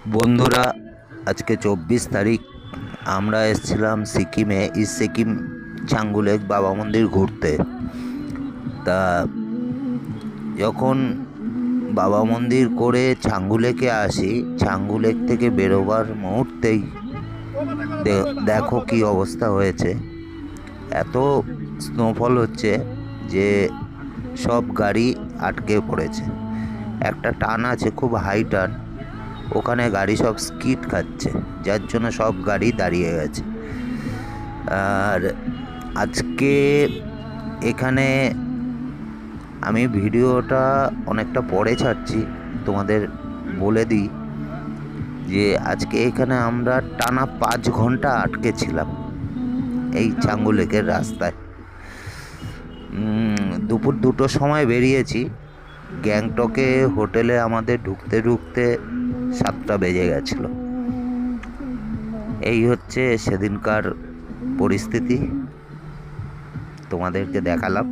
বন্ধুরা, আজকে 24 তারিখ। আমরা এসেছিলাম সিকিমে, ইস্ট সিকিম চাঙ্গুলেক বাবা মন্দির ঘুরতে। তা যখন বাবা মন্দির করে ছাঙ্গুলেকে আসি, ছাঙ্গুলেক থেকে বেরোবার মুহূর্তেই দেখো কি অবস্থা হয়েছে। এত স্নোফল হচ্ছে যে সব গাড়ি আটকে পড়েছে। একটা টার্ন আছে, খুব হাই টার্ন, ওখানে গাড়ি সব স্কিড খাচ্ছে, যার জন্য সব গাড়ি দাঁড়িয়ে গেছে। আর আজকে এখানে আমি ভিডিওটা অনেকটা পরে ছাড়ছি, তোমাদের বলে দিই যে আজকে এখানে আমরা টানা 5 ঘন্টা আটকে ছিলাম এই চাঙ্গুলেকের রাস্তায়। দুপুর 2টোর সময় বেরিয়েছি। গ্যাংটকে হোটেলে আমাদের ঢুকতে ঢুকতে 7টা বেজে গেছিলো। এই হচ্ছে সেদিনকার পরিস্থিতি, তোমাদেরকে দেখালাম।